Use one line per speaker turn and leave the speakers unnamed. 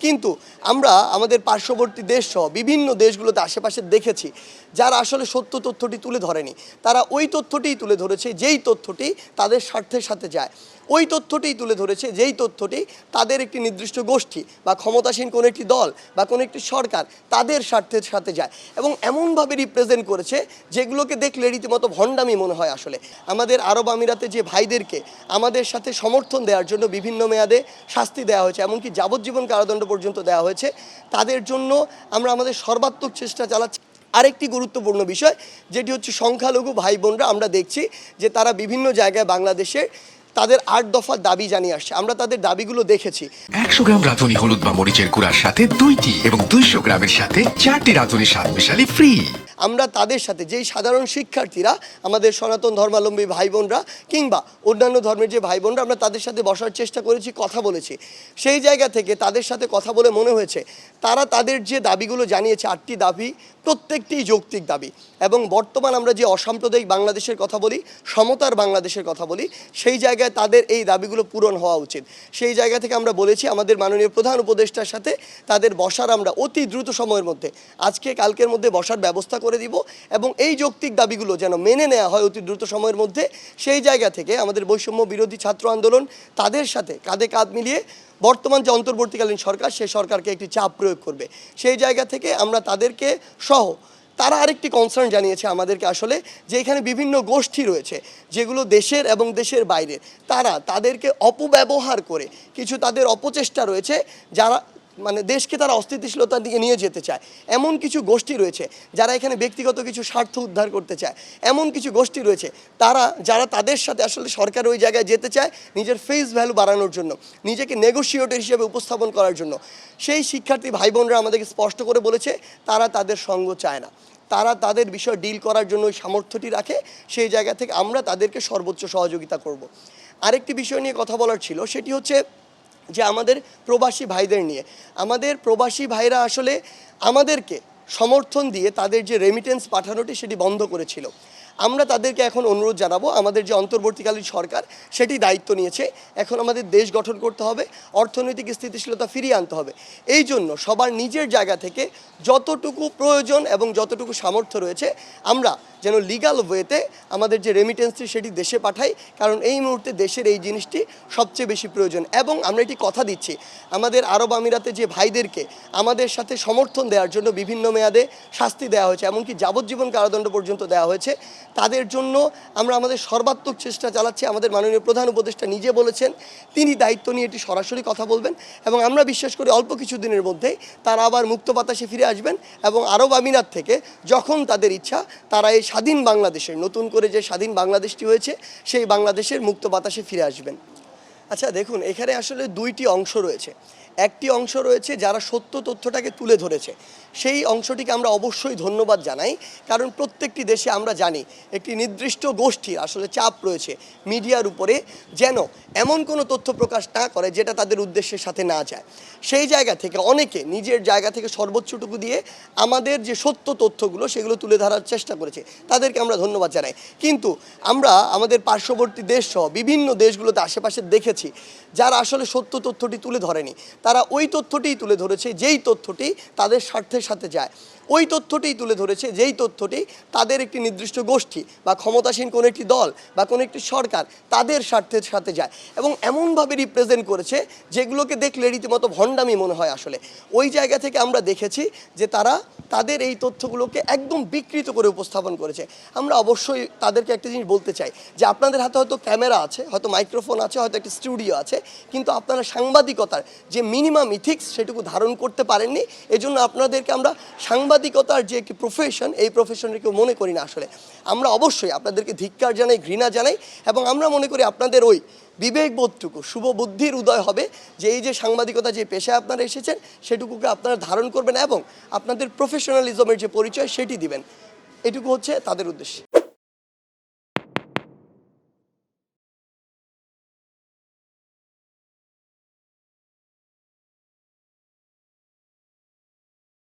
কিন্তু আমরা আমাদের পার্শ্ববর্তী দেশ সহ বিভিন্ন দেশগুলোতে আশেপাশে দেখেছি যারা আসলে সত্য তথ্যটি তুলে ধরেনি, তারা ওই তথ্যটিই তুলে ধরেছে যেই তথ্যটি তাদের স্বার্থের সাথে যায়, ওই তথ্যটিই তুলে ধরেছে যেই তথ্যটি তাদের একটি নির্দিষ্ট গোষ্ঠী বা ক্ষমতাসীন কোনো একটি দল বা কোনো একটি সরকার তাদের স্বার্থের সাথে যায় এবং এমনভাবে রিপ্রেজেন্ট করেছে যেগুলোকে দেখলে রীতিমতো ভণ্ডামি মনে হয়। আসলে আমাদের আরব আমিরাতে যে ভাইদেরকে আমাদের সাথে সমর্থন দেওয়ার জন্য বিভিন্ন মেয়াদে শাস্তি দেওয়া হয়েছে, এমনকি যাবজ্জীবন কারাদণ্ড পর্যন্ত দেওয়া হয়েছে, তাদের জন্য আমরা আমাদের সর্বাত্মক চেষ্টা চালাচ্ছি। আরেকটি গুরুত্বপূর্ণ বিষয় যেটি হচ্ছে সংখ্যালঘু ভাই বোনরা, আমরা দেখছি যে তারা বিভিন্ন জায়গায় বাংলাদেশে তাদের 8 দফা দাবি জানিয়ে আসছে, আমরা তাদের দাবিগুলো দেখেছি।
100 গ্রাম রাঁধুনি হলুদ বা মরিচের গুঁড়ার সাথে 2টি এবং 200 গ্রামের সাথে 4টি রাঁধুনি স্বাদ মিশালি ফ্রি।
আমরা তাদের সাথে যেই সাধারণ শিক্ষার্থীরা আমাদের সনাতন ধর্মাবলম্বী ভাই বোনরা কিংবা অন্যান্য ধর্মের যে ভাই বোনরা, আমরা তাদের সাথে বসার চেষ্টা করেছি, কথা বলেছি। সেই জায়গা থেকে তাদের সাথে কথা বলে মনে হয়েছে তারা তাদের যে দাবিগুলো জানিয়েছে 8টি দাবি প্রত্যেকটি যৌক্তিক দাবি, এবং বর্তমান আমরা যে অসাম্প্রদায়িক বাংলাদেশের কথা বলি, সমতার বাংলাদেশের কথা বলি, সেই জায়গায় তাদের এই দাবিগুলো পূরণ হওয়া উচিত। সেই জায়গা থেকে আমরা বলেছি আমাদের মাননীয় প্রধান উপদেষ্টার সাথে তাদের বসার আমরা অতি দ্রুত সময়ের মধ্যে আজকে কালকের মধ্যে বসার ব্যবস্থা করে দিব এবং এই যৌক্তিক দাবিগুলো যেন মেনে নেওয়া হয় অতি দ্রুত সময়ের মধ্যে। সেই জায়গা থেকে আমাদের বৈষম্য বিরোধী ছাত্র আন্দোলন তাদের সাথে কাঁধে কাঁধ মিলিয়ে বর্তমান যে অন্তর্বর্তীকালীন সরকার, সেই সরকারকে একটি চাপ প্রয়োগ করবে। সেই জায়গা থেকে আমরা তাদেরকে সহ তারা আরেকটি কনসার্ন জানিয়েছে আমাদেরকে আসলে, যে এখানে বিভিন্ন গোষ্ঠী রয়েছে যেগুলো দেশের এবং দেশের বাইরে, তাদেরকে অপব্যবহার করে কিছু তাদের অপচেষ্টা রয়েছে, যারা মানে দেশকে তারা অস্থিতিশীলতার দিকে নিয়ে যেতে চায়। এমন কিছু গোষ্ঠী রয়েছে যারা এখানে ব্যক্তিগত কিছু স্বার্থ উদ্ধার করতে চায়। এমন কিছু গোষ্ঠী রয়েছে যারা তাদের সাথে আসলে সরকার ওই জায়গায় যেতে চায় নিজের ফেস ভ্যালু বাড়ানোর জন্য, নিজেকে নেগোশিয়েটর হিসেবে উপস্থাপন করার জন্য। সেই শিক্ষার্থী ভাই বোনরা আমাদেরকে স্পষ্ট করে বলেছে তারা তাদের সঙ্গ চায় না, তারা তাদের বিষয় ডিল করার জন্য ওই সামর্থ্যটি রাখে। সেই জায়গা থেকে আমরা তাদেরকে সর্বোচ্চ সহযোগিতা করব। আরেকটি বিষয় নিয়ে কথা বলার ছিল, সেটি হচ্ছে যে আমাদের প্রবাসী ভাইদের নিয়ে। আমাদের প্রবাসী ভাইরা আসলে আমাদেরকে সমর্থন দিয়ে তাদের যে রেমিটেন্স পাঠানোটি সেটি বন্ধ করেছিল। আমরা তাদেরকে এখন অনুরোধ জানাবো, আমাদের যে অন্তর্বর্তীকালীন সরকার সেটি দায়িত্ব নিয়েছে, এখন আমাদের দেশ গঠন করতে হবে, অর্থনৈতিক স্থিতিশীলতা ফিরিয়ে আনতে হবে। এই জন্য সবার নিজের জায়গা থেকে যতটুকু প্রয়োজন এবং যতটুকু সামর্থ্য রয়েছে আমরা যেন লিগ্যাল ওয়েতে আমাদের যে রেমিটেন্সটি সেটি দেশে পাঠাই, কারণ এই মুহূর্তে দেশের এই জিনিসটি সবচেয়ে বেশি প্রয়োজন। এবং আমরা এটি কথা দিচ্ছি আমাদের আরব আমিরাতে যে ভাইদেরকে আমাদের সাথে সমর্থন দেওয়ার জন্য বিভিন্ন মেয়াদে শাস্তি দেওয়া হয়েছে, এমনকি যাবজ্জীবন কারাদণ্ড পর্যন্ত দেওয়া হয়েছে, তাদের জন্য আমরা আমাদের সর্বাত্মক চেষ্টা চালাচ্ছি। আমাদের মাননীয় প্রধান উপদেষ্টা নিজে বলেছেন তিনি দায়িত্ব নিয়ে এটি সরাসরি কথা বলবেন এবং আমরা বিশ্বাস করি অল্প কিছু দিনের মধ্যেই তারা আবার মুক্ত বাতাসে ফিরে আসবেন এবং আরব আমিরাত থেকে যখন তাদের ইচ্ছা তারা এই স্বাধীন বাংলাদেশের, নতুন করে যে স্বাধীন বাংলাদেশটি হয়েছে সেই বাংলাদেশের মুক্ত বাতাসে ফিরে আসবেন। আচ্ছা দেখুন, এখানে আসলে 2টি অংশ রয়েছে। একটি অংশ রয়েছে যারা সত্য তথ্যটাকে তুলে ধরেছে, সেই অংশটিকে আমরা অবশ্যই ধন্যবাদ জানাই, কারণ প্রত্যেকটি দেশে আমরা জানি একটি নির্দিষ্ট গোষ্ঠীর আসলে চাপ রয়েছে মিডিয়ার উপরে যেন এমন কোনো তথ্য প্রকাশ না করে যেটা তাদের উদ্দেশ্যের সাথে না যায়। সেই জায়গা থেকে অনেকে নিজের জায়গা থেকে সর্বোচ্চটুকু দিয়ে আমাদের যে সত্য তথ্যগুলো সেগুলো তুলে ধরার চেষ্টা করেছে, তাদেরকে আমরা ধন্যবাদ জানাই। কিন্তু আমরা আমাদের পার্শ্ববর্তী দেশ সহ বিভিন্ন দেশগুলোতে আশেপাশে দেখেছি যারা আসলে সত্য তথ্যটি তুলে ধরেনি, তারা ওই তথ্যটিই তুলে ধরেছে যেই তথ্যটি তাদের স্বার্থের সাথে যায়, ওই তথ্যটিই তুলে ধরেছে যেই তথ্যটি তাদের একটি নির্দিষ্ট গোষ্ঠী বা ক্ষমতাসীন কোনো একটি দল বা কোনো একটি সরকার তাদের স্বার্থের সাথে যায় এবং এমনভাবে রিপ্রেজেন্ট করেছে যেগুলোকে দেখলে রীতিমতো ভণ্ডামি মনে হয়। আসলে ওই জায়গা থেকে আমরা দেখেছি যে তারা তাদের এই তথ্যগুলোকে একদম বিকৃত করে উপস্থাপন করেছে। আমরা অবশ্যই তাদেরকে একটা জিনিস বলতে চাই যে আপনাদের হাতে হয়তো ক্যামেরা আছে, হয়তো মাইক্রোফোন আছে, হয়তো একটা স্টুডিও আছে, কিন্তু আপনারা সাংবাদিকতার যে মিনিমাম ইথিক্স সেটুকু ধারণ করতে পারেননি। এজন্য আপনাদেরকে আমরা সাংবাদিকতার যে একটি প্রফেশন, এই প্রফেশনে কেউ মনে করি না। আসলে আমরা অবশ্যই আপনাদেরকে ধিক্কার জানাই, ঘৃণা জানাই এবং আমরা মনে করি আপনাদের ওই বিবেকবোধটুকু, শুভ বুদ্ধির উদয় হবে যে এই যে সাংবাদিকতা যে পেশায় আপনারা এসেছেন সেটুকুকে আপনারা ধারণ করবেন এবং আপনাদের প্রফেশনালিজমের যে পরিচয় সেটি দিবেন। এটুকু হচ্ছে তাদের উদ্দেশ্য।